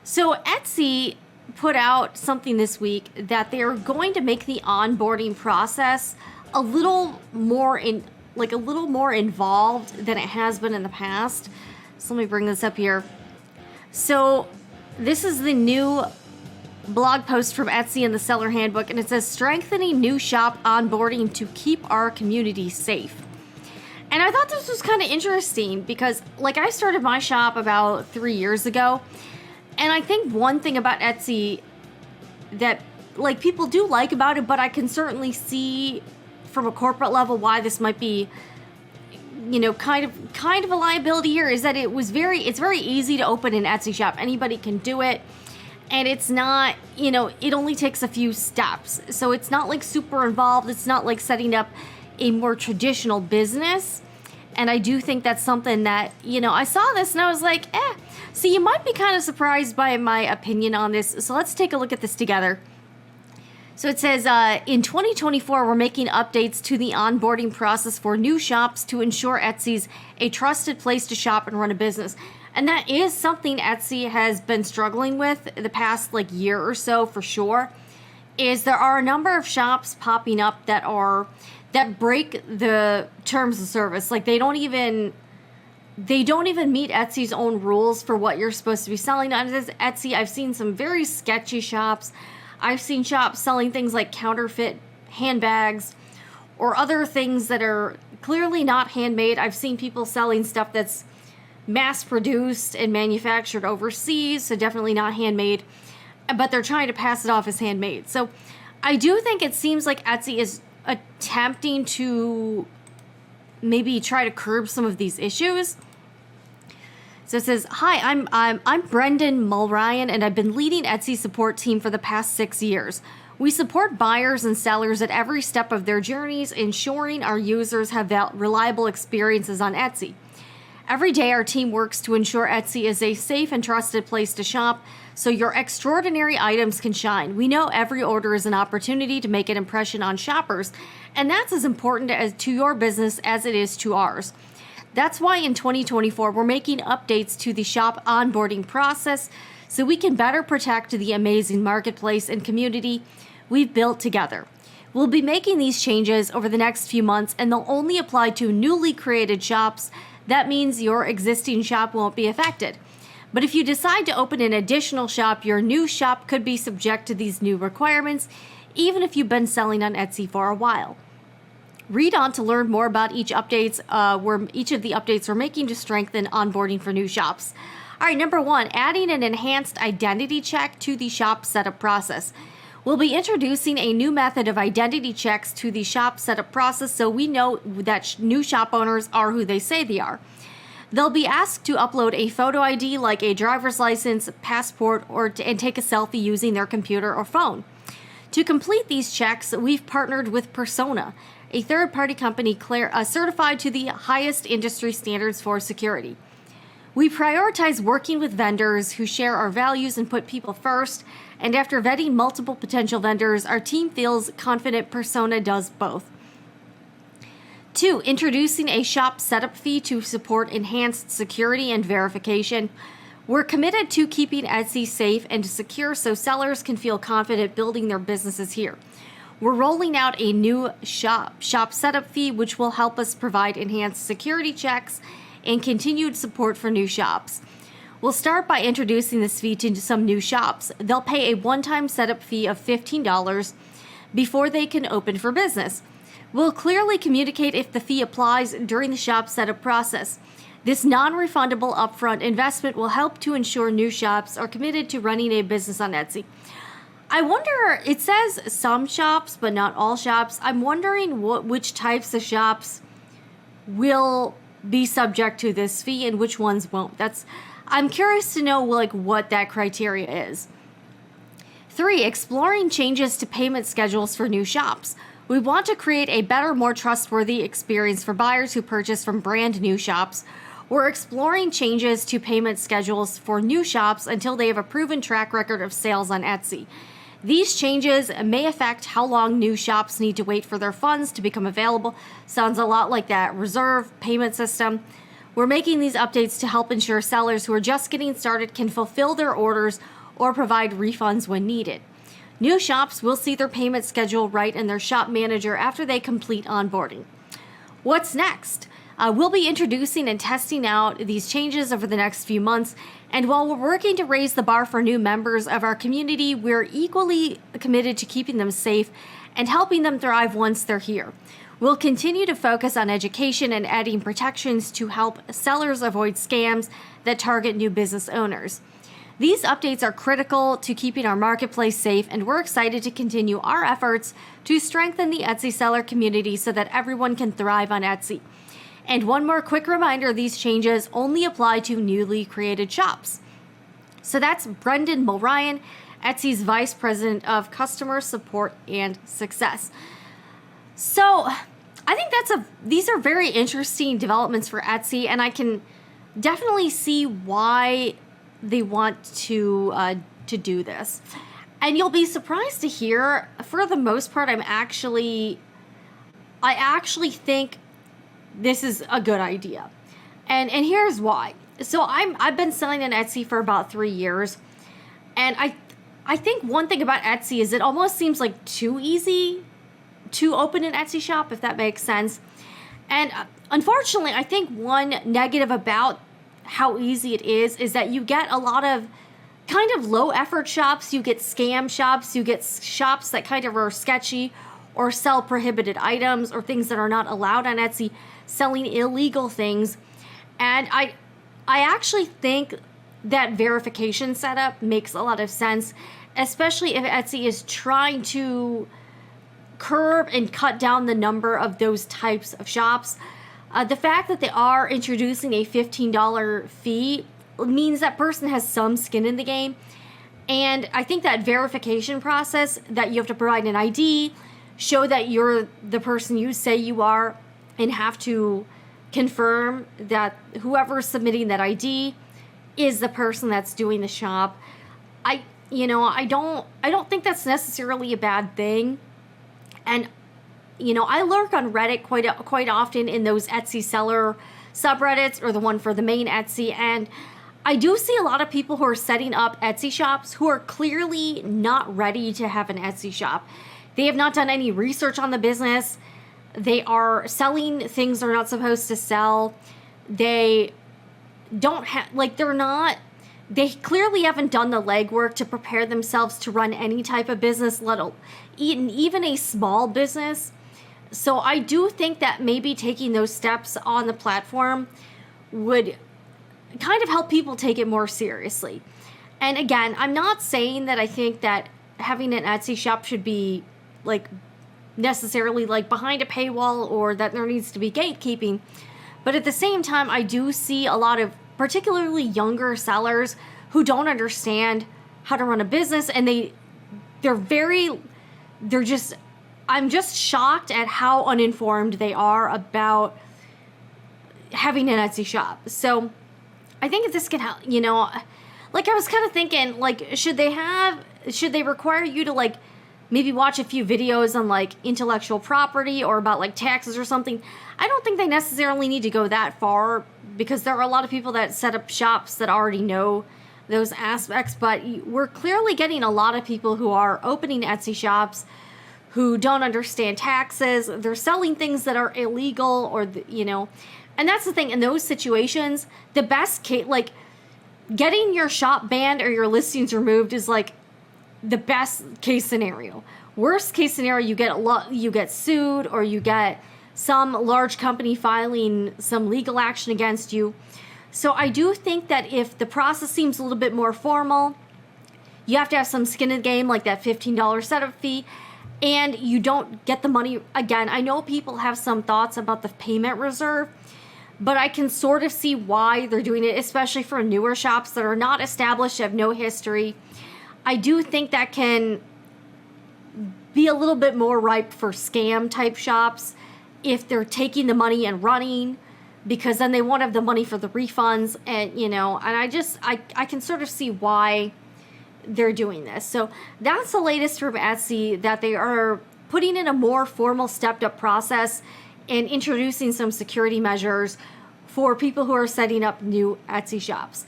So Etsy put out something this week that they're going to make the onboarding process a little more involved than it has been in the past. So let me bring this up here. So this is the new blog post from Etsy in the seller handbook, and it says strengthening new shop onboarding to keep our community safe. And I thought this was kind of interesting because I started my shop about 3 years ago. And I think one thing about Etsy that people do like about it, but I can certainly see from a corporate level why this might be, kind of a liability here, is that it's very easy to open an Etsy shop. Anybody can do it. And it's not, it only takes a few steps. So it's not super involved. It's not like setting up a more traditional business. And I do think that's something that, I saw this and I was like, So you might be kind of surprised by my opinion on this. So let's take a look at this together. So it says, in 2024, we're making updates to the onboarding process for new shops to ensure Etsy's a trusted place to shop and run a business. And that is something Etsy has been struggling with the past year or so for sure, is there are a number of shops popping up that break the terms of service. They don't even meet Etsy's own rules for what you're supposed to be selling on Etsy. I've seen some very sketchy shops. I've seen shops selling things like counterfeit handbags or other things that are clearly not handmade. I've seen people selling stuff that's mass-produced and manufactured overseas, so definitely not handmade, but they're trying to pass it off as handmade. So I do think it seems like Etsy is attempting to maybe try to curb some of these issues. So it says, "Hi, I'm Brendan Mulryan, and I've been leading Etsy support team for the past 6 years. We support buyers and sellers at every step of their journeys, ensuring our users have reliable experiences on Etsy. Every day, our team works to ensure Etsy is a safe and trusted place to shop, so your extraordinary items can shine. We know every order is an opportunity to make an impression on shoppers, and that's as important to your business as it is to ours. That's why in 2024, we're making updates to the shop onboarding process so we can better protect the amazing marketplace and community we've built together. We'll be making these changes over the next few months, and they'll only apply to newly created shops. That means your existing shop won't be affected. But if you decide to open an additional shop, your new shop could be subject to these new requirements, even if you've been selling on Etsy for a while. Read on to learn more about each of the updates we're making to strengthen onboarding for new shops." All right, number 1, adding an enhanced identity check to the shop setup process. We'll be introducing a new method of identity checks to the shop setup process so we know that new shop owners are who they say they are. They'll be asked to upload a photo ID like a driver's license, passport, and take a selfie using their computer or phone. To complete these checks, we've partnered with Persona, a third-party company certified to the highest industry standards for security. We prioritize working with vendors who share our values and put people first, and after vetting multiple potential vendors, our team feels confident Persona does both. 2, introducing a shop setup fee to support enhanced security and verification. We're committed to keeping Etsy safe and secure so sellers can feel confident building their businesses here. We're rolling out a new shop setup fee, which will help us provide enhanced security checks and continued support for new shops. We'll start by introducing this fee to some new shops. They'll pay a one-time setup fee of $15 before they can open for business. We'll clearly communicate if the fee applies during the shop setup process. This non-refundable upfront investment will help to ensure new shops are committed to running a business on Etsy. I wonder, it says some shops, but not all shops. I'm wondering which types of shops will be subject to this fee and which ones won't. I'm curious to know what that criteria is. 3, exploring changes to payment schedules for new shops. We want to create a better, more trustworthy experience for buyers who purchase from brand new shops. We're exploring changes to payment schedules for new shops until they have a proven track record of sales on Etsy. These changes may affect how long new shops need to wait for their funds to become available. Sounds a lot like that reserve payment system. We're making these updates to help ensure sellers who are just getting started can fulfill their orders or provide refunds when needed. New shops will see their payment schedule right in their shop manager after they complete onboarding. What's next? We'll be introducing and testing out these changes over the next few months, and while we're working to raise the bar for new members of our community, we're equally committed to keeping them safe and helping them thrive once they're here. We'll continue to focus on education and adding protections to help sellers avoid scams that target new business owners. These updates are critical to keeping our marketplace safe, and we're excited to continue our efforts to strengthen the Etsy seller community so that everyone can thrive on Etsy. And one more quick reminder, these changes only apply to newly created shops. So that's Brendan Mulryan, Etsy's Vice President of Customer Support and Success. So I think these are very interesting developments for Etsy, and I can definitely see why they want to do this. And you'll be surprised to hear, for the most part, I actually think this is a good idea. And here's why. So I've been selling on Etsy for about 3 years, and I think one thing about Etsy is it almost seems like too easy to open an Etsy shop, if that makes sense. And unfortunately, I think one negative about how easy it is that you get a lot of kind of low effort shops, you get scam shops, you get shops that kind of are sketchy or sell prohibited items or things that are not allowed on Etsy, selling illegal things. And I actually think that verification setup makes a lot of sense, especially if Etsy is trying to curb and cut down the number of those types of shops. The fact that they are introducing a $15 fee means that person has some skin in the game. And I think that verification process, that you have to provide an ID, show that you're the person you say you are, and have to confirm that whoever's submitting that ID is the person that's doing the shop. I don't think that's necessarily a bad thing. And I lurk on Reddit quite often in those Etsy seller subreddits, or the one for the main Etsy, and I do see a lot of people who are setting up Etsy shops who are clearly not ready to have an Etsy shop. They have not done any research on the business. They are selling things they're not supposed to sell. They don't have, they clearly haven't done the legwork to prepare themselves to run any type of business, even a small business. So I do think that maybe taking those steps on the platform would kind of help people take it more seriously. And again, I'm not saying that I think that having an Etsy shop should be necessarily behind a paywall, or that there needs to be gatekeeping. But at the same time, I do see a lot of particularly younger sellers who don't understand how to run a business, and I'm just shocked at how uninformed they are about having an Etsy shop. So I think if this can help, I was kind of thinking, should they require you to maybe watch a few videos on intellectual property or about taxes or something? I don't think they necessarily need to go that far, because there are a lot of people that set up shops that already know those aspects. But we're clearly getting a lot of people who are opening Etsy shops who don't understand taxes. They're selling things that are illegal, and that's the thing. In those situations, the best case, getting your shop banned or your listings removed is the best case scenario. Worst case scenario, you get sued, or you get some large company filing some legal action against you. So I do think that if the process seems a little bit more formal, you have to have some skin in the game, like that $15 setup fee, and you don't get the money. Again, I know people have some thoughts about the payment reserve, but I can sort of see why they're doing it, especially for newer shops that are not established, have no history. I do think that can be a little bit more ripe for scam type shops if they're taking the money and running, because then they won't have the money for the refunds. And I can sort of see why they're doing this. So that's the latest from Etsy, that they are putting in a more formal stepped up process and introducing some security measures for people who are setting up new Etsy shops.